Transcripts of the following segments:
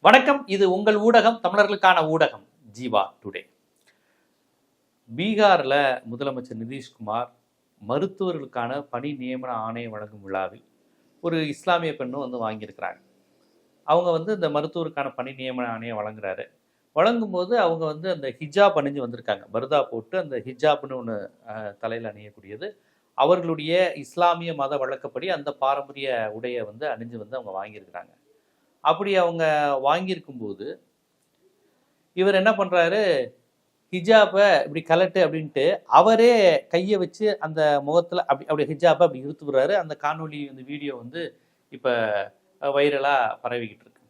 வணக்கம். இது உங்கள் ஊடகம், தமிழர்களுக்கான ஊடகம் ஜீவா டுடே. பீகாரில் முதலமைச்சர் நிதிஷ்குமார் மருத்துவர்களுக்கான பணி நியமன ஆணையம் வழங்கும் விழாவில் ஒரு இஸ்லாமிய பெண்ணும் வாங்கியிருக்கிறாங்க. அவங்க இந்த மருத்துவருக்கான பணி நியமன ஆணையம் வழங்குறாரு. வழங்கும்போது அவங்க அந்த ஹிஜாப் அணிஞ்சு வந்திருக்காங்க. பர்தா போட்டு அந்த ஹிஜாப்னு ஒன்று தலையில் அணியக்கூடியது அவர்களுடைய இஸ்லாமிய மத வழக்கப்படி அந்த பாரம்பரிய உடையை அணிஞ்சு அவங்க வாங்கியிருக்கிறாங்க. அப்படி அவங்க வாங்கியிருக்கும்போது இவர் என்ன பண்ணுறாரு, ஹிஜாபை இப்படி கலட்டு அப்படின்ட்டு அவரே கையை வச்சு அந்த முகத்தில் அப்படி ஹிஜாபை அப்படி இழுத்து விடுறாரு. அந்த காணொலி வீடியோ இப்போ வைரலாக பரவிக்கிட்டு இருக்கு.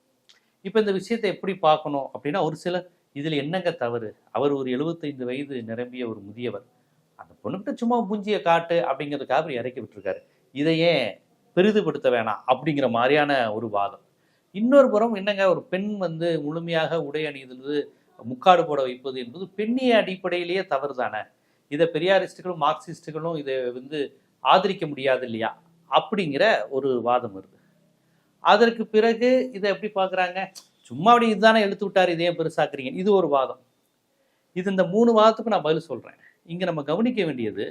இப்போ இந்த விஷயத்தை எப்படி பார்க்கணும் அப்படின்னா, ஒரு சிலர் இதில் என்னங்க தவறு, அவர் ஒரு 75 வயது நிரம்பிய ஒரு முதியவர், அந்த பொண்ணுக்கிட்ட சும்மா மூஞ்சியை காட்டு அப்படிங்கிறதுக்காக அவர் இறக்கி விட்டுருக்காரு, இதை ஏன் பெரிதுபடுத்த வேணாம் அப்படிங்கிற மாதிரியான ஒரு வாதம். இன்னொரு புறம் என்னங்க, ஒரு பெண் முழுமையாக உடை அணிவது, முக்காடு போட வைப்பது என்பது பெண்ணிய அடிப்படையிலேயே தவறு தானே. இதை பெரியாரிஸ்டுகளும் மார்க்சிஸ்டுகளும் இதை ஆதரிக்க முடியாது இல்லையா அப்படிங்கிற ஒரு வாதம் வருது. அதற்கு பிறகு இதை எப்படி பார்க்குறாங்க, சும்மா அப்படி இதுதானே இழுத்து விட்டார், இதையும் பெருசாக்குறீங்க, இது ஒரு வாதம். இந்த 3 வாதத்துக்கு நான் பதில் சொல்கிறேன். இங்கே நம்ம கவனிக்க வேண்டியது,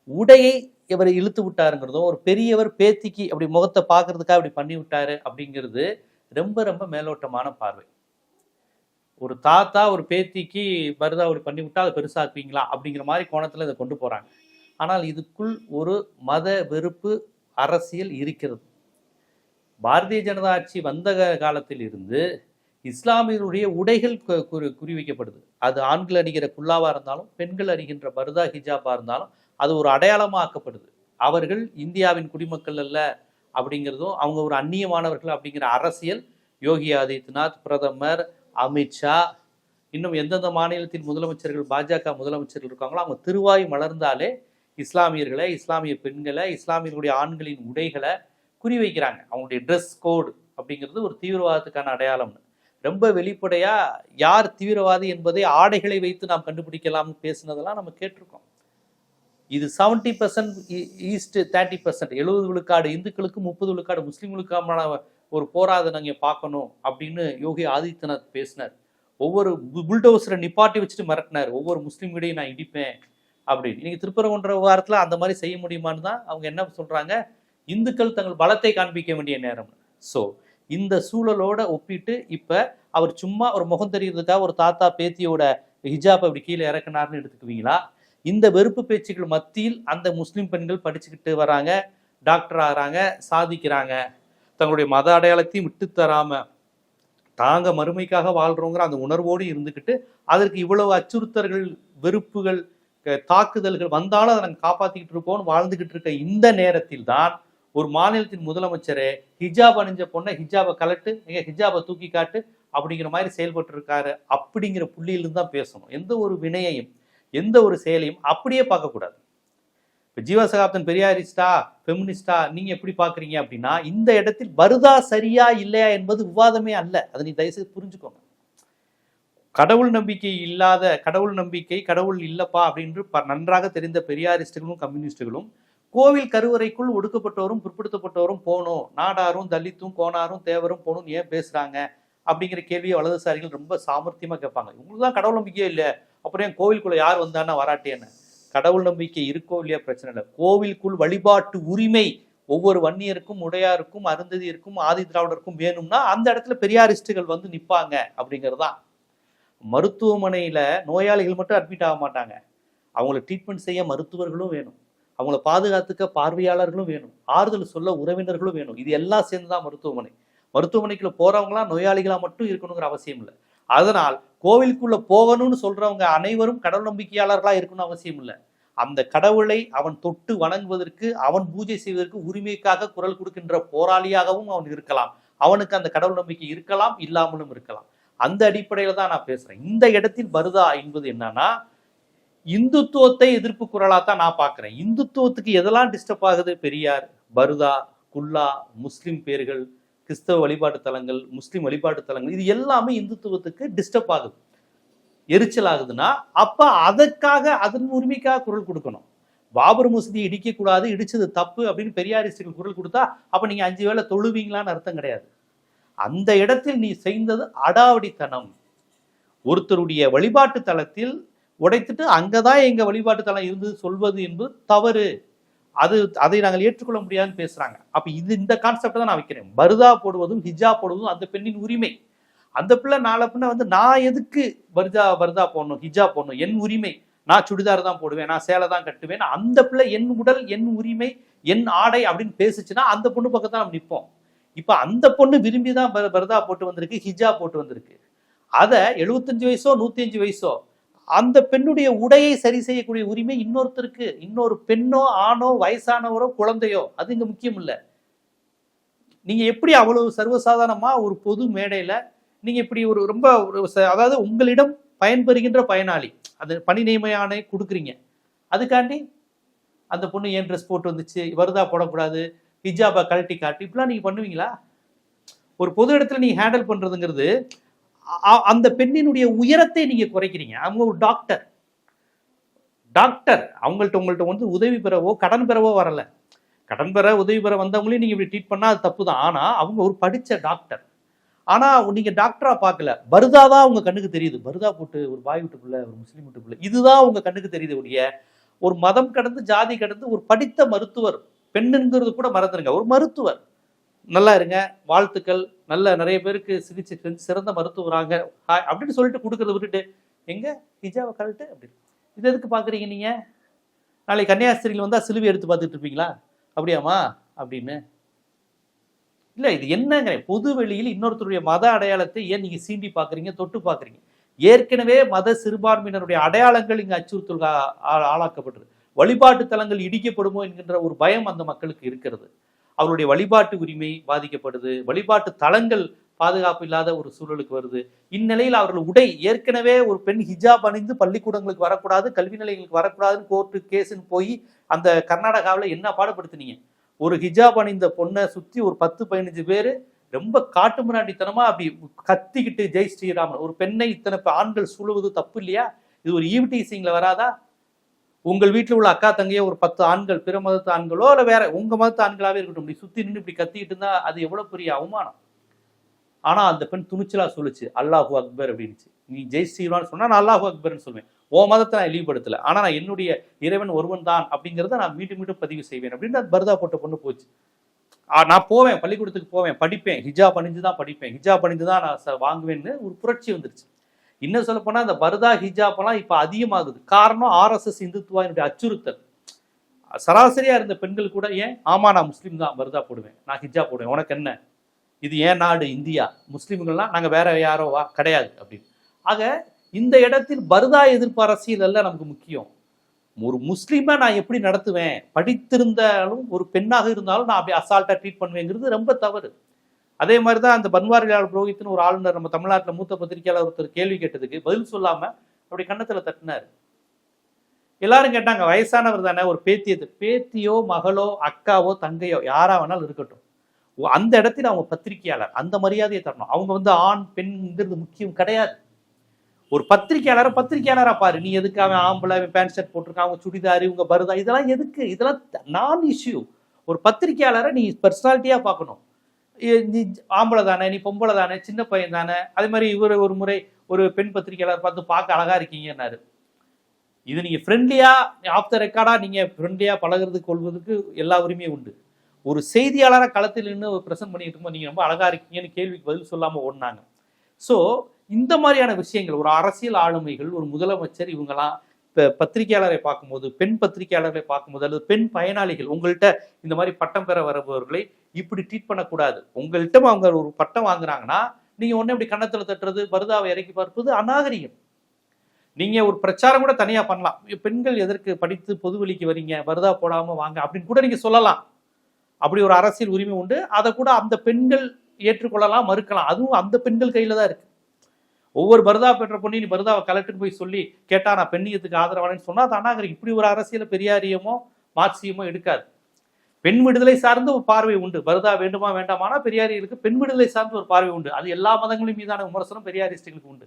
உடையை இவர் இழுத்து விட்டாருங்கிறதும், ஒரு பெரியவர் பேத்திக்கு அப்படி முகத்தை பார்க்கறதுக்காக அப்படி பண்ணி விட்டாரு அப்படிங்கிறது ரொம்ப ரொம்ப மேலோட்டமான பார்வை. ஒரு தாத்தா ஒரு பேத்திக்கு பர்தா அப்படி பண்ணி விட்டா அதை பெருசாக்குவீங்களா அப்படிங்கிற மாதிரி கோணத்தில் இதை கொண்டு போகிறாங்க. ஆனால் இதுக்குள் ஒரு மத வெறுப்பு அரசியல் இருக்கிறது. பாரதிய ஜனதா ஆட்சி வந்த காலத்தில் இருந்து இஸ்லாமியருடைய உடைகள் குறிவைக்கப்படுது. அது ஆண்கள் அணிகிற குல்லாவாக இருந்தாலும் பெண்கள் அணிகின்ற பர்தா ஹிஜாபாக இருந்தாலும் அது ஒரு அடையாளமாக ஆக்கப்படுது. அவர்கள் இந்தியாவின் குடிமக்கள் அல்ல அப்படிங்கிறதும், அவங்க ஒரு அந்நியமானவர்கள் அப்படிங்கிற அரசியல் யோகி ஆதித்யநாத், பிரதமர், அமித்ஷா, இன்னும் எந்தெந்த மாநிலத்தின் முதலமைச்சர்கள் பாஜக முதலமைச்சர்கள் இருக்காங்களோ அவங்க திருவாய் மலர்ந்தாலே இஸ்லாமியர்களை, இஸ்லாமிய பெண்களை, இஸ்லாமியர்களுடைய ஆண்களின் உடைகளை குறிவைக்கிறாங்க. அவங்களுடைய ட்ரெஸ் கோடு அப்படிங்கிறது ஒரு தீவிரவாதத்துக்கான அடையாளம்னு ரொம்ப வெளிப்படையாக யார் தீவிரவாதி என்பதை ஆடைகளை வைத்து நாம் கண்டுபிடிக்கலாம்னு பேசுனதெல்லாம் நம்ம கேட்டிருக்கோம். இது 70% ஈஸ்ட், 30%, 70 விழுக்காடு இந்துக்களுக்கு 30 விழுக்காடு முஸ்லீம்களுக்கான ஒரு போராத நாங்கள் பார்க்கணும் அப்படின்னு யோகி ஆதித்யநாத் பேசினார். ஒவ்வொரு புல்டோசரை நிப்பாட்டி வச்சுட்டு மிரட்டினார், ஒவ்வொரு முஸ்லீம் வீடையும் நான் இடிப்பேன் அப்படின்னு. இன்னைக்கு திருப்பரங்குன்ற வாரத்தில் அந்த மாதிரி செய்ய முடியுமான்னு தான் அவங்க என்ன சொல்கிறாங்க, இந்துக்கள் தங்கள் பலத்தை காண்பிக்க வேண்டிய நேரம். ஸோ இந்த சூழலோட ஒப்பிட்டு இப்போ அவர் சும்மா ஒரு முகம் தெரிகிறதுக்காக ஒரு தாத்தா பேத்தியோட ஹிஜாப் அப்படி கீழே இறக்குனார்னு எடுத்துக்குவீங்களா? இந்த வெறுப்பு பேச்சுக்கள் மத்தியில் அந்த முஸ்லீம் பெண்கள் படிச்சுக்கிட்டு வராங்க, டாக்டர் ஆகிறாங்க, சாதிக்கிறாங்க, தங்களுடைய மத அடையாளத்தையும் விட்டு தராமல் தாங்க மறுமைக்காக வாழ்கிறோங்கிற அந்த உணர்வோடு இருந்துக்கிட்டு அதற்கு இவ்வளவு அச்சுறுத்தல்கள், வெறுப்புகள், தாக்குதல்கள் வந்தாலும் அதை நாங்கள் காப்பாற்றிக்கிட்டு இருப்போம்னு வாழ்ந்துக்கிட்டு இருக்க இந்த நேரத்தில் தான் ஒரு மாநிலத்தின் முதலமைச்சரே ஹிஜாப் அணிஞ்ச பொண்ணை ஹிஜாபை கலட்டு, நீங்கள் ஹிஜாபை தூக்கி காட்டு அப்படிங்கிற மாதிரி செயல்பட்டு இருக்காரு அப்படிங்கிற புள்ளியிலிருந்து தான் பேசணும். எந்த ஒரு வினையையும் எந்த ஒரு செயலையும் அப்படியே பார்க்கக்கூடாது. இப்போ ஜீவா சகாப்தன் பெரியாரிஸ்டா ஃபெமினிஸ்டா நீங்கள் எப்படி பார்க்குறீங்க அப்படின்னா, இந்த இடத்தில் பர்தா சரியா இல்லையா என்பது விவாதமே அல்ல. அதை நீ தயவுசெய்து புரிஞ்சுக்கோங்க. கடவுள் நம்பிக்கை இல்லாத, கடவுள் நம்பிக்கை கடவுள் இல்லப்பா அப்படின்னு நன்றாக தெரிந்த பெரியாரிஸ்டுகளும் கம்யூனிஸ்டுகளும் கோவில் கருவறைக்குள் ஒடுக்கப்பட்டவரும் பிற்படுத்தப்பட்டவரும் போகணும், நாடாரும் தலித்தும் கோனாரும் தேவரும் போகணும் ஏன் பேசுகிறாங்க அப்படிங்கிற கேள்வியை வலதுசாரிகள் ரொம்ப சாமர்த்தியமாக கேட்பாங்க. இவங்களுக்கு தான் கடவுள் நம்பிக்கையே இல்லை, அப்புறம் என் கோவிலுக்குள்ள யார் வந்தான்னா வராட்டேன்னு. கடவுள் நம்பிக்கை இருக்கோ இல்லையா பிரச்சனை இல்லை, கோவிலுக்குள் வழிபாட்டு உரிமை ஒவ்வொரு வன்னியருக்கும், உடையாருக்கும், அருந்ததியருக்கும், ஆதி திராவிடருக்கும் வேணும்னா அந்த இடத்துல பெரியாரிஸ்டுகள் நிற்பாங்க அப்படிங்கிறதான். மருத்துவமனையில் நோயாளிகள் மட்டும் அட்மிட் ஆக மாட்டாங்க, அவங்கள ட்ரீட்மெண்ட் செய்ய மருத்துவர்களும் வேணும், அவங்கள பாதுகாத்துக்க பார்வையாளர்களும் வேணும், ஆறுதல் சொல்ல உறவினர்களும் வேணும். இது எல்லாம் சேர்ந்துதான் மருத்துவமனை. மருத்துவமனைக்குள்ள போறவங்களாம் நோயாளிகளா மட்டும் இருக்கணுங்கிற அவசியம் இல்லை. அதனால் கோவிலுக்குள்ள போகணும்னு சொல்றவங்க அனைவரும் கடவுள் நம்பிக்கையாளர்களா இருக்கணும்னு அவசியம் இல்லை. அந்த கடவுளை அவன் தொட்டு வணங்குவதற்கு, அவன் பூஜை செய்வதற்கு உரிமைக்காக குரல் கொடுக்கின்ற போராளியாகவும் அவன் இருக்கலாம். அவனுக்கு அந்த கடவுள் நம்பிக்கை இருக்கலாம், இல்லாமலும் இருக்கலாம். அந்த அடிப்படையில தான் நான் பேசுறேன். இந்த இடத்தில் பர்தா என்பது என்னன்னா, இந்துத்துவத்தை எதிர்ப்பு குரலாத்தான் நான் பார்க்கிறேன். இந்துத்துவத்துக்கு எதெல்லாம் டிஸ்டர்ப் ஆகுது, பெரியார், பர்தா, குல்லா, முஸ்லிம் பேர்கள், கிறிஸ்தவ வழிபாட்டு தலங்கள், முஸ்லீம் வழிபாட்டு தலங்கள், இது எல்லாமே இந்துத்துவத்துக்கு டிஸ்டர்ப் ஆகுது, எரிச்சல் ஆகுதுன்னா அப்ப அதற்காக அதன் உரிமைக்காக குரல் கொடுக்கணும். பாபர் மசூதியை இடிக்கக்கூடாது, இடிச்சது தப்பு அப்படின்னு பெரியாரிஸ்டுகள் குரல் கொடுத்தா அப்ப நீங்க 5 வேளை தொழுவீங்களான்னு அர்த்தம் கிடையாது. அந்த இடத்தில் நீ செய்தது அடாவடித்தனம். ஒருத்தருடைய வழிபாட்டு தலத்தில் உடைத்துட்டு அங்கதான் எங்க வழிபாட்டு தலம் இருந்தது சொல்வது என்பது தவறு. அதை நாங்கள் ஏற்றுக்கொள்ள முடியாதுன்னு பேசுறாங்க. அப்ப இந்த கான்செப்ட் தான் நான் வைக்கிறேன். பர்தா போடுவதும் ஹிஜாப் போடுவதும் அந்த பெண்ணின் உரிமை. அந்த பிள்ளை நாளை பின்ன வந்து நான் எதுக்கு பர்தா போடணும், ஹிஜாப் போடணும், என் உரிமை, நான் சுடிதார் தான் போடுவேன், நான் சேலை தான் கட்டுவேன், அந்த பிள்ளை என் உடல், என் உரிமை, என் ஆடை அப்படின்னு பேசுச்சுன்னா அந்த பொண்ணு பக்கத்தான் நம்ம நிற்போம். இப்ப அந்த பொண்ணு விரும்பிதான் பர்தா போட்டு வந்திருக்கு, ஹிஜாப் போட்டு வந்திருக்கு. அதை 75 வயசோ 105 வயசோ அந்த பெண்ணுடைய உடையை சரி செய்யக்கூடிய உரிமை இன்னொருத்தருக்கு. இன்னொரு பெண்ணோ ஆணோ வயசானவரோ குழந்தையோ அது இங்க முக்கியம் இல்லை. நீங்க எப்படி அவ்வளவு சர்வசாதாரணமா ஒரு பொது மேடையில நீங்க இப்படி ஒரு ரொம்ப அதாவது உங்களிடம் பயன்பெறுகின்ற பயனாளி அது பணி நியமன கொடுக்குறீங்க, அதுக்காண்டி அந்த பொண்ணு ஏன் ட்ரெஸ் போட்டு வந்துச்சு, வருதா போடக்கூடாது, ஹிஜாபை கழட்டி காட்டி இப்படிலாம் நீங்க பண்ணுவீங்களா? ஒரு பொது இடத்துல நீங்க ஹேண்டில் பண்றதுங்கிறது அந்த பெண்ணினுடைய உயரத்தை நீங்க குறைக்கிறீங்க. அவங்க ஒரு டாக்டர் உங்கள்கிட்ட வந்து உதவி பெறவோ கடன் பெறவோ வரல. கடன் பெற உதவி பெற வந்தவங்களையும் நீங்க இப்படி ட்ரீட் பண்ணா அது தப்பு தான். ஆனா அவங்க ஒரு படிச்ச டாக்டர். ஆனா நீங்க டாக்டரா பார்க்கல, பர்தா தான் உங்க கண்ணுக்கு தெரியுது. பர்தா போட்டு ஒரு பாய் வீட்டுக்குள்ள ஒரு முஸ்லீம் வீட்டுக்குள்ள இதுதான் உங்க கண்ணுக்கு தெரியுது. உடைய ஒரு மதம் கடந்து ஜாதி கடந்து ஒரு படித்த மருத்துவர், பெண்ணுங்கிறது கூட மறந்துருங்க, ஒரு மருத்துவர், நல்லா இருங்க, வாழ்த்துக்கள், நல்ல நிறைய பேருக்கு சிகிச்சை செஞ்சு சிறந்த மருத்துவராங்க அப்படின்னு சொல்லிட்டு கொடுக்கறத விட்டுட்டு எங்க ஹிஜாபை கழட்டு அப்படின்னு இது எதுக்கு பாக்குறீங்க? நீங்க நாளைக்கு கன்னியாஸ்திரியில் வந்தா சிலுவை எடுத்து பார்த்துட்டு இருப்பீங்களா? அப்படியாமா அப்படின்னு இல்ல. இது என்னங்க, பொது வெளியில் இன்னொருத்தருடைய மத அடையாளத்தை ஏன் நீங்க சீண்டி பாக்குறீங்க, தொட்டு பாக்குறீங்க? ஏற்கனவே மத சிறுபான்மையினருடைய அடையாளங்கள் இங்க அச்சுறுத்தல் ஆளாக்கப்பட்டது. வழிபாட்டு தலங்கள் இடிக்கப்படுமோ என்கின்ற ஒரு பயம் அந்த மக்களுக்கு இருக்கிறது. அவருடைய வழிபாட்டு உரிமை பாதிக்கப்படுது, வழிபாட்டு தலங்கள் பாதுகாப்பு இல்லாத ஒரு சூழலுக்கு வருது. இந்நிலையில் அவர்கள் உடை, ஏற்கனவே ஒரு பெண் ஹிஜாப் அணிந்து பள்ளிக்கூடங்களுக்கு வரக்கூடாது, கல்வி நிலையங்களுக்கு வரக்கூடாதுன்னு கோர்ட்டு கேஸுன்னு போய் அந்த கர்நாடகாவில் என்ன பாடுபடுத்தினீங்க? ஒரு ஹிஜாப் அணிந்த பொண்ணை சுற்றி ஒரு 10-15 பேர் ரொம்ப காட்டு முன்னாடித்தனமா அப்படி கத்திக்கிட்டு ஜெய் ஸ்ரீராமன், ஒரு பெண்ணை இத்தனை ஆண்கள் சூழுவது தப்பு இல்லையா? இது ஒரு ஈவ்டீசிங்ல வராதா? உங்கள் வீட்டில் உள்ள அக்கா தங்கையோ ஒரு 10 ஆண்கள், பிற மதத்து ஆண்களோ இல்லை வேற உங்க மதத்து ஆண்களாவே இருக்கட்டும், இப்படி சுத்தி நின்று இப்படி கத்திக்கிட்டு இருந்தா அது எவ்வளவு பெரிய அவமானம். ஆனா அந்த பெண் துணிச்சலா சொல்லுச்சு அல்லாஹு அக்பர் அப்படின்னுச்சு. நீ ஜெய் ஸ்ரீராம்னு சொன்னா நான் அல்லாஹு அக்பர்னு சொல்லுவேன். ஓ மதத்தை நான் இழிவுபடுத்தல, ஆனா நான் என்னுடைய இறைவன் ஒருவன் தான் அப்படிங்கிறத நான் மீண்டும் மீண்டும் பதிவு செய்வேன் அப்படின்னு அது பர்தா போட்ட பொண்ணு போச்சு. நான் போவேன், பள்ளிக்கூடத்துக்கு போவேன், படிப்பேன், ஹிஜாப் அணிஞ்சுதான் படிப்பேன், ஹிஜாப் அணிஞ்சுதான் நான் வாங்குவேன்னு ஒரு புரட்சி வந்துருச்சு. இன்னும் சொல்ல போனா இந்த பர்தா ஹிஜாப் எல்லாம் இப்ப அதிகமாகுது. காரணம் RSS இந்துத்துவாயினுடைய அச்சுறுத்தல். சராசரியா இருந்த பெண்கள் கூட ஏன் ஆமா நான் முஸ்லீம் தான், பர்தா போடுவேன், நான் ஹிஜாப் போடுவேன், உனக்கு என்ன, இது ஏன் நாடு இந்தியா, முஸ்லீம்கள்லாம் நாங்க வேற யாரோவா கிடையாது அப்படின்னு. ஆக இந்த இடத்தில் பர்தா எதிர்ப்பு அரசியல் அல்ல நமக்கு முக்கியம். ஒரு முஸ்லீமை நான் எப்படி நடத்துவேன், படித்திருந்தாலும் ஒரு பெண்ணாக இருந்தாலும் நான் அப்படி அசால்ட்டா ட்ரீட் பண்ணுவேங்கிறது ரொம்ப தவறு. அதே மாதிரி தான் அந்த பன்வாரிலால் புரோஹித்னு ஒரு ஆளுநர் நம்ம தமிழ்நாட்டில் மூத்த பத்திரிகையாளர் ஒருத்தர் கேள்வி கேட்டதுக்கு பதில் சொல்லாம அப்படி கன்னத்துல தட்டினார். எல்லாரும் கேட்டாங்க, வயசானவர் தானே, ஒரு பேத்தியோ மகளோ அக்காவோ தங்கையோ யாரா வேணாலும் இருக்கட்டும், அந்த இடத்துல அவங்க பத்திரிகையாளர், அந்த மரியாதையை தரணும். அவங்க வந்து ஆண் பெண்ங்கிறது முக்கியம் கிடையாது. ஒரு பத்திரிகையாளரா பாரு. நீ எதுக்கு அவன் ஆம்பளை, பேண்ட் ஷர்ட் போட்டிருக்கான், அவங்க சுடிதாரு, இவங்க பருதா, இதெல்லாம் எதுக்கு? இதெல்லாம் நான் இஷ்யூ. ஒரு பத்திரிகையாளரை நீ பர்சனாலிட்டியா பார்க்கணும். நீ ஆம்பளை தானே, நீ பொம்பளை தானே, சின்ன பையன் தானே. அதே மாதிரி இவர் ஒரு முறை ஒரு பெண் பத்திரிகையாளர் பார்த்து பார்க்க அழகா இருக்கீங்கன்னாரு. இது நீங்க ஃப்ரெண்ட்லியா ஆஃப் த ரெக்கார்டா நீங்க ஃப்ரெண்ட்லியா பழகிறதுக்கு கொள்வதற்கு எல்லா உரிமையும் உண்டு. ஒரு செய்தியாளராக களத்தில் நின்று பிரசன்ட் பண்ணிட்டு இருக்கும்போது நீங்க ரொம்ப அழகா இருக்கீங்கன்னு கேள்விக்கு பதில் சொல்லாம ஓடினாங்க. ஸோ இந்த மாதிரியான விஷயங்கள், ஒரு அரசியல் ஆளுமைகள், ஒரு முதலமைச்சர், இவங்கெல்லாம் பத்திரிகையாளரை பார்க்கும்போது, பெண் பத்திரிகையாளர்களை பார்க்கும்போது, அல்லது பெண் பயனாளிகள் உங்கள்கிட்ட இந்த மாதிரி பட்டம் பெற வருபவர்களை இப்படி ட்ரீட் பண்ணக்கூடாது. உங்கள்கிட்ட அவங்க ஒரு பட்டம் வாங்குறாங்கன்னா நீங்க உடனே இப்படி கன்னத்துல தட்டுறது, பர்தாவை இறக்கி பார்ப்பது அநாகரிகம். நீங்க ஒரு பிரச்சாரம் கூட தனியா பண்ணலாம். பெண்கள் எதற்கு படித்து பொதுவெளிக்கு வரீங்க, பர்தா போடாம வாங்க அப்படின்னு கூட நீங்க சொல்லலாம். அப்படி ஒரு அரசியல் உரிமை உண்டு. அதை கூட அந்த பெண்கள் ஏற்றுக்கொள்ளலாம், மறுக்கலாம். அதுவும் அந்த பெண்கள் கையில தான் இருக்கு. ஒவ்வொரு பர்தா பெற்ற பொண்ணு நீ பர்தாவை கலெக்டர் போய் சொல்லி கேட்டா நான் பெண்ணியத்துக்கு ஆதரவானேன்னு சொன்னா அது அநாகரிகம். இப்படி ஒரு அரசியல பெரியாரியமோ மார்க்சியமோ எடுக்காது. பெண் விடுதலை சார்ந்த ஒரு பார்வை உண்டு. பர்தா வேண்டுமா வேண்டாமானா பெரியாரிகளுக்கு பெண் விடுதலை சார்ந்த ஒரு பார்வை உண்டு. அது எல்லா மதங்களின் மீதான விமர்சனம் பெரியாரிஸ்டுகளுக்கு உண்டு.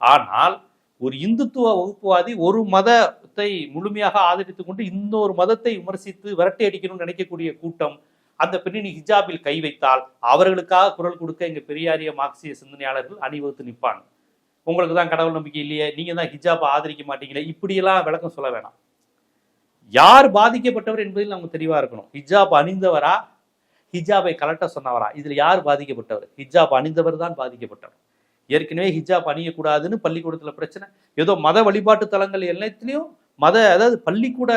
ஆனால் ஒரு இந்துத்துவ வகுப்புவாதி ஒரு மதத்தை முழுமையாக ஆதரித்துக் கொண்டு இன்னொரு மதத்தை விமர்சித்து விரட்டி அடிக்கணும்னு நினைக்கக்கூடிய கூட்டம், அந்த பெண்ணின் ஹிஜாபில் கை வைத்தால் அவர்களுக்காக குரல் கொடுக்க எங்க பெரியாரிய மார்க்சிய சிந்தனையாளர்கள் அணிவகுத்து நிற்பாங்க. உங்களுக்கு தான் கடவுள் நம்பிக்கை இல்லையே, நீங்க தான் ஹிஜாபை ஆதரிக்க மாட்டீங்களே, இப்படியெல்லாம் விளக்கம் சொல்ல வேணாம். யார் பாதிக்கப்பட்டவர் என்பதில் நமக்கு தெளிவா இருக்கணும். ஹிஜாப் அணிந்தவரா, ஹிஜாபை கலட்ட சொன்னவரா, இதுல யார் பாதிக்கப்பட்டவர்? ஹிஜாப் அணிந்தவர் தான் பாதிக்கப்பட்டவர். ஏற்கனவே ஹிஜாப் அணியக்கூடாதுன்னு பள்ளிக்கூடத்துல பிரச்சனை, ஏதோ மத வழிபாட்டு தலங்கள் எல்லாத்திலையும் அதாவது பள்ளிக்கூட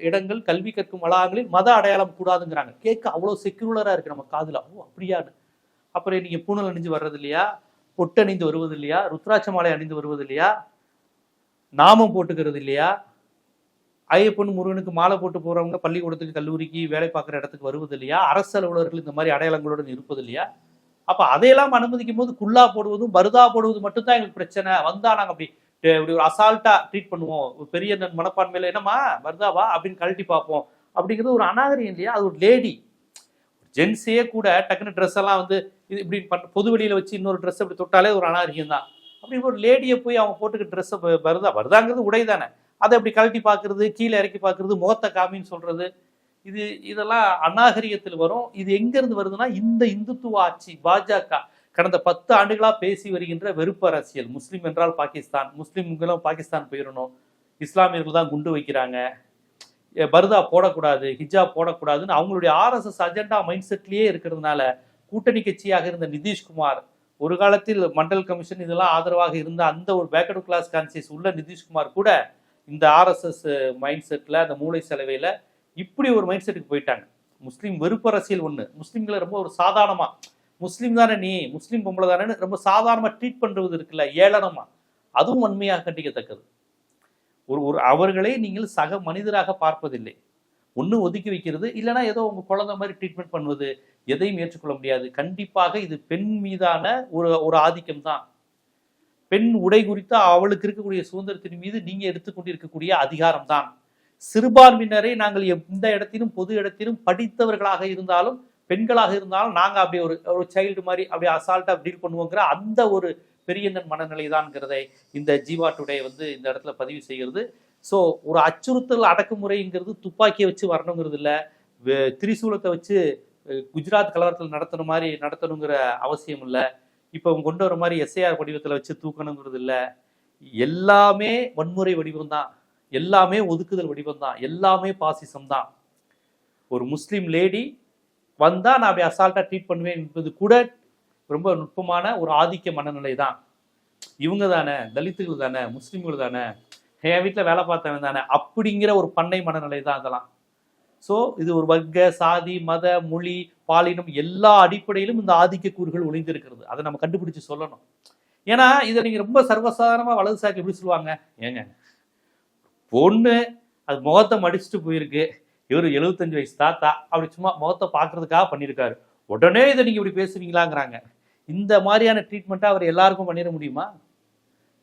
இடங்கள், கல்வி கற்கும் வளாகங்களில் மத அடையாளம் கூடாதுங்கிறாங்க. கேட்க அவ்வளவு செக்யூலரா இருக்கு நம்ம காதுல. ஓ அப்படியான்னு. அப்புறம் நீங்க பூணல் அணிஞ்சு வர்றது இல்லையா, பொட்டு அணிந்து வருவது இல்லையா, ருத்ராட்ச மாலை அணிந்து வருவது இல்லையா, நாமம் போட்டுக்கிறது இல்லையா, ஐயப்பன் முருகனுக்கு மாலை போட்டு போறவங்க பள்ளிக்கூடத்துக்கு கல்லூரிக்கு வேலை பார்க்குற இடத்துக்கு வருவது இல்லையா, அரசு அலுவலர்கள் இந்த மாதிரி அடையாளங்களுடன் இருப்பது இல்லையா? அப்ப அதையெல்லாம் அனுமதிக்கும் போது குல்லா போடுவதும் பருதா போடுவது மட்டும்தான் எங்களுக்கு பிரச்சனை. வந்தா நாங்க அப்படி இப்படி ஒரு அசால்ட்டா ட்ரீட் பண்ணுவோம். ஒரு பெரிய மனப்பான்மையில என்னமா வருதாவா அப்படின்னு கழட்டி பார்ப்போம் அப்படிங்கிறது ஒரு அநாகரிகம் இல்லையா? அது ஒரு லேடி ஜென்ஸே கூட டக்குன்னு ட்ரெஸ் எல்லாம் வந்து இது இப்படி பொது வெளியில வச்சு இன்னொரு ட்ரெஸ் இப்படி தொட்டாலே ஒரு அநாகரிகம் தான். அப்படி ஒரு லேடியை போய் அவங்க போட்டுக்க ட்ரெஸ் வருதாங்கிறது உடை தானே, அதை அப்படி கழட்டி பார்க்கறது, கீழே இறக்கி பார்க்கறது, முகத்தை காமின்னு சொல்றது, இதெல்லாம் அநாகரிகத்தில் வரும். இது எங்க இருந்து வருதுன்னா, இந்த இந்துத்துவ ஆட்சி பாஜக கடந்த 10 ஆண்டுகளா பேசி வருகின்ற வெறுப்பு அரசியல். முஸ்லீம் என்றால் பாகிஸ்தான், முஸ்லீம்களும் பாகிஸ்தான் போயிடணும், இஸ்லாமியர்கள் தான் குண்டு வைக்கிறாங்க, பர்தா போடக்கூடாது, ஹிஜாப் போடக்கூடாதுன்னு அவங்களுடைய ஆர்எஸ்எஸ் அஜெண்டா மைண்ட் செட்லயே இருக்கிறதுனால கூட்டணி கட்சியாக இருந்த நிதிஷ்குமார், ஒரு காலத்தில் மண்டல் கமிஷன் இதெல்லாம் ஆதரவாக இருந்த அந்த ஒரு பேக்வர்ட் கிளாஸ் கான்சியஸ் உள்ள நிதிஷ்குமார் கூட இந்த ஆர்எஸ்எஸ் மைண்ட் செட்ல, அந்த மூளை செலவையில இப்படி ஒரு மைண்ட் செட்டுக்கு போயிட்டாங்க. முஸ்லீம் வெறுப்பு அரசியல் ஒண்ணு, முஸ்லீம்களை ரொம்ப ஒரு சாதாரணமா, முஸ்லீம் தானே நீ, முஸ்லீம் பொம்பளை தானே ரொம்ப சாதாரணமா ட்ரீட் பண்றது இருக்குல்ல, ஏளனமா, அதுவும் வன்மையாக கண்டிக்கத்தக்கது. ஒரு அவர்களை நீங்கள் சக மனிதராக பார்ப்பதில்லை. ஒன்று ஒதுக்கி வைக்கிறது, இல்லைன்னா ஏதோ உங்க குழந்தை மாதிரி ட்ரீட்மெண்ட் பண்ணுவது, எதையும் ஏற்றுக்கொள்ள முடியாது. கண்டிப்பாக இது பெண் மீதான ஒரு ஆதிக்கம் தான். பெண் உடை குறித்து அவளுக்கு இருக்கக்கூடிய சுதந்திரத்தின் மீது நீங்க எடுத்துக்கொண்டிருக்கக்கூடிய அதிகாரம் தான். சிறுபான்மையினரை நாங்கள் எந்த இடத்திலும் பொது இடத்திலும் படித்தவர்களாக இருந்தாலும் பெண்களாக இருந்தாலும் நாங்க அப்படி ஒரு சைல்டு மாதிரி அப்படி அசால்ட்டா டீல் பண்ணுவோங்கிற அந்த ஒரு பெரிய மனநிலை தான்ங்கிறதை இந்த ஜீவா டுடே வந்து இந்த இடத்துல பதிவு செய்கிறது. ஸோ ஒரு அச்சுறுத்தல் அடக்குமுறைங்கிறது துப்பாக்கியை வச்சு வரணுங்கிறது இல்லை, திரிசூலத்தை வச்சு குஜராத் கலவரத்தில் நடத்தணுங்கிற அவசியம் இல்லை, இப்போ கொண்டு வர மாதிரி எஸ்ஐஆர் வடிவத்தில் வச்சு தூக்கணுங்கிறது இல்லை. எல்லாமே வன்முறை வடிவம் தான், எல்லாமே ஒதுக்குதல் வடிவம் தான், எல்லாமே பாசிசம் தான். ஒரு முஸ்லீம் லேடி வந்தா நான் அப்படி அசால்ட்டா ட்ரீட் பண்ணுவேன் என்பது கூட ரொம்ப நுட்பமான ஒரு ஆதிக்க மனநிலை தான். இவங்க தானே, தலித்துகள் தானே, முஸ்லீம்கள் தானே, என் வீட்டில் வேலை பார்த்தவன் தானே அப்படிங்கிற ஒரு பண்ணை மனநிலை தான் அதெல்லாம். ஸோ இது ஒரு வர்க்க, சாதி, மத, மொழி, பாலினம் எல்லா அடிப்படையிலும் இந்த ஆதிக்க கூறுகள் ஒளிந்திருக்கிறது. அதை நம்ம கண்டுபிடிச்சு சொல்லணும். ஏன்னா இதை நீங்க ரொம்ப சர்வசாதாரணமா வலதுசாரி எப்படி சொல்லுவாங்க, ஏங்க பொண்ணு அது முகத்தை மடிச்சுட்டு போயிருக்கு, இவர் 75 வயசு தாத்தா அப்படி சும்மா முகத்தை பார்க்கறதுக்காக பண்ணியிருக்காரு, உடனே இதை நீங்க இப்படி பேசுவீங்களாங்கிறாங்க. இந்த மாதிரியான ட்ரீட்மெண்ட்டை அவர் எல்லாருக்கும் பண்ணிட முடியுமா?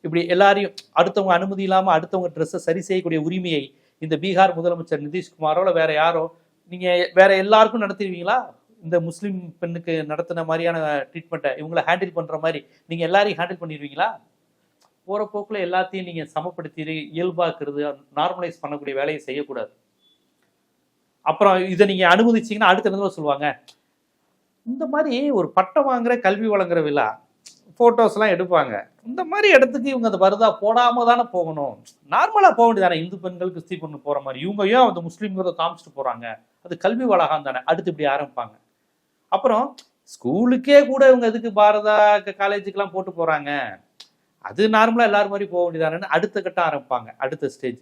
இப்படி எல்லாரையும் அடுத்தவங்க அனுமதி இல்லாமல் அடுத்தவங்க ட்ரெஸ்ஸை சரி செய்யக்கூடிய உரிமையை இந்த பீகார் முதலமைச்சர் நிதிஷ்குமாரோட வேற யாரோ நீங்க வேற எல்லாருக்கும் நடத்திடுவீங்களா? இந்த முஸ்லீம் பெண்ணுக்கு நடத்தின மாதிரியான ட்ரீட்மெண்ட்டை இவங்களை ஹேண்டில் பண்ற மாதிரி நீங்க எல்லாரையும் ஹேண்டில் பண்ணிடுவீங்களா? போற போக்குல எல்லாத்தையும் நீங்க சமப்படுத்தி இயல்பாக்குறது, நார்மலைஸ் பண்ணக்கூடிய வேலையை செய்யக்கூடாது. அப்புறம் இதை நீங்க அனுமதிச்சீங்கன்னா அடுத்த இடத்துல சொல்லுவாங்க, இந்த மாதிரி ஒரு பட்டம் வாங்குற கல்வி வழங்குற விழா போட்டோஸ்லாம் எடுப்பாங்க, இந்த மாதிரி இடத்துக்கு இவங்க அந்த பர்தா போடாம தானே போகணும், நார்மலா போக வேண்டியதானே, இந்து பெண்கள் கிறிஸ்தி பொண்ணு போற மாதிரி இவங்க ஏன் அந்த முஸ்லீம்கிறத காமிச்சிட்டு போறாங்க, அது கல்வி வளாகம் தானே, அடுத்து இப்படி ஆரம்பிப்பாங்க. அப்புறம் ஸ்கூலுக்கே கூட இவங்க எதுக்கு பாரதா காலேஜுக்கெல்லாம் போட்டு போறாங்க, அது நார்மலா எல்லாரும் மாதிரி போக வேண்டியதானு அடுத்த கட்டம் ஆரம்பிப்பாங்க. அடுத்த ஸ்டேஜ்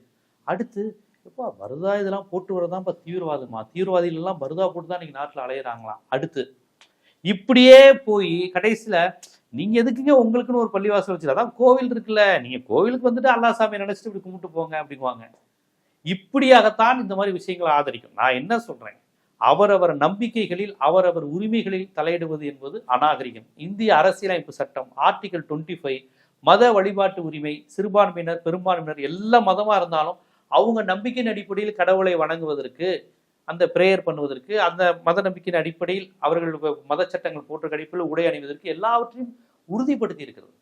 அடுத்து எப்பா பர்தா இதெல்லாம் போட்டு வரதான் இப்போ தீவிரவாதமா, தீவிரவாதிகள் எல்லாம் பர்தா போட்டு தான் இன்னைக்கு நாட்டில் அலையிறாங்களாம். அடுத்து இப்படியே போய் கடைசியில நீங்க எதுக்குங்க உங்களுக்குன்னு ஒரு பள்ளிவாசல் வச்சு, அதான் கோவில் இருக்குல்ல, நீங்க கோவிலுக்கு வந்துட்டு அல்லா சாமி நினைச்சிட்டு இப்படி கும்பிட்டு போங்க அப்படிங்குவாங்க. இப்படியாகத்தான் இந்த மாதிரி விஷயங்களை ஆதரிக்கும். நான் என்ன சொல்றேன், அவரவர் நம்பிக்கைகளில் அவரவர் உரிமைகளில் தலையிடுவது என்பது அநாகரிகம். இந்திய அரசியலமைப்பு சட்டம் ஆர்டிகல் 25 மத வழிபாட்டு உரிமை, சிறுபான்மையினர் பெரும்பான்மையினர் எல்லா மதமா இருந்தாலும் அவங்க நம்பிக்கையின் அடிப்படையில் கடவுளை வணங்குவதற்கு, அந்த பிரேயர் பண்ணுவதற்கு, அந்த மத நம்பிக்கையின் அடிப்படையில் அவர்கள் மத சட்டங்கள் போன்ற அடிப்படையில் உடை அணிவதற்கு எல்லாவற்றையும் உறுதிப்படுத்தி இருக்கிறது.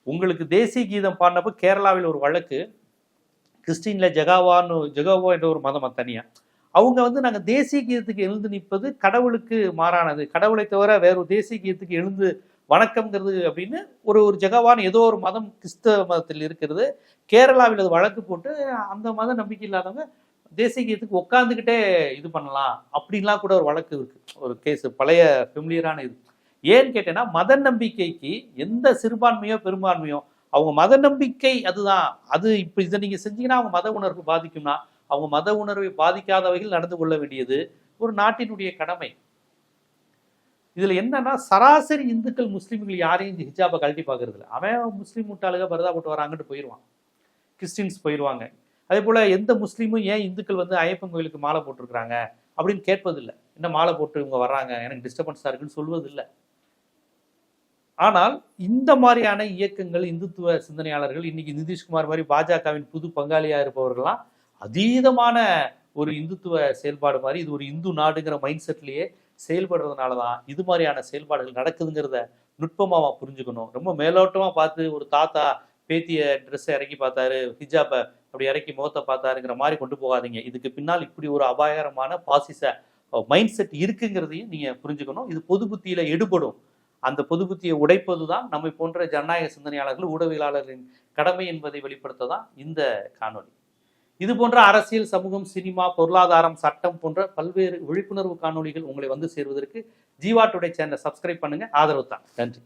உங்களுக்கு தேசிய கீதம் பாடினப்போ கேரளாவில் ஒரு வழக்கு, கிறிஸ்டின்ல ஜெகோவா என்ற ஒரு மதம் தனியா, அவங்க வந்து நாங்கள் தேசிய கீதத்துக்கு எழுந்து நிற்பது கடவுளுக்கு மாறானது, கடவுளை தவிர வேற ஒரு தேசிய கீதத்துக்கு எழுந்து வணக்கம்ங்கிறது அப்படின்னு ஒரு ஒரு ஜெகவான் ஏதோ ஒரு மதம் கிறிஸ்தவ மதத்தில் இருக்கிறது. கேரளாவில் அது வழக்கு போட்டு அந்த மத நம்பிக்கை இல்லாதவங்க தேசிய கீதத்துக்கு உட்காந்துக்கிட்டே இது பண்ணலாம் அப்படின்லாம் கூட ஒரு வழக்கு இருக்கு, ஒரு கேஸ் பழைய ஃபெமிலியரான இது. ஏன்னு கேட்டேன்னா மத நம்பிக்கைக்கு எந்த சிறுபான்மையோ பெரும்பான்மையோ அவங்க மத நம்பிக்கை அதுதான், அது இப்போ இதை நீங்க செஞ்சீங்கன்னா அவங்க மத உணர்வு பாதிக்கும்னா அவங்க மத உணர்வை பாதிக்காத வகையில் நடந்து கொள்ள வேண்டியது ஒரு நாட்டினுடைய கடமை. இதுல என்னன்னா சராசரி இந்துக்கள் முஸ்லீம்கள் யாரையும் ஹிஜாபை கழட்டி பார்க்கறது இல்லை. அவன் முஸ்லீம் முட்டாளுக பரதா போட்டு வராங்கட்டு போயிடுவான், கிறிஸ்டின்ஸ் போயிடுவாங்க. அதே போல எந்த முஸ்லீமும் ஏன் இந்துக்கள் வந்து ஐயப்பன் கோயிலுக்கு மாலை போட்டிருக்கிறாங்க அப்படின்னு கேட்பதில்லை. என்ன மாலை போட்டு இவங்க வர்றாங்க எனக்கு டிஸ்டர்பன்ஸா இருக்குன்னு சொல்வதில்லை. ஆனால் இந்த மாதிரியான இயக்கங்கள் இந்துத்துவ சிந்தனையாளர்கள் இன்னைக்கு நிதிஷ்குமார் மாதிரி பாஜகவின் புது பங்காளியா இருப்பவர்கள்லாம் அதீதமான ஒரு இந்துத்துவ செயல்பாடு மாதிரி இது ஒரு இந்து நாடுங்கிற மைண்ட் செட்லயே செயல்படுறதுனால தான் இது மாதிரியான செயல்பாடுகள் நடக்குதுங்கிறத நுட்பமாக புரிஞ்சுக்கணும். ரொம்ப மேலோட்டமா பார்த்து ஒரு தாத்தா பேத்திய ட்ரெஸ்ஸை இறக்கி பார்த்தாரு, ஹிஜாபை அப்படி இறக்கி முகத்தை பார்த்தாருங்கிற மாதிரி கொண்டு போகாதீங்க. இதுக்கு பின்னால் இப்படி ஒரு அபாயகரமான பாசிச மைண்ட் செட் இருக்குங்கிறதையும் நீங்க புரிஞ்சுக்கணும். இது பொது புத்தியில எடுபடும். அந்த பொது புத்தியை உடைப்பது தான் நம்மை போன்ற ஜனநாயக சிந்தனையாளர்கள் ஊடகவியலாளர்களின் கடமை என்பதை வெளிப்படுத்த தான் இந்த காணொலி. இது போன்ற அரசியல், சமூகம், சினிமா, பொருளாதாரம், சட்டம் போன்ற பல்வேறு விழிப்புணர்வு காணொலிகள் உங்களை வந்து சேர்வதற்கு ஜீவா டுடே சேனலை சப்ஸ்கிரைப் பண்ணுங்க, ஆதரவு தான். நன்றி.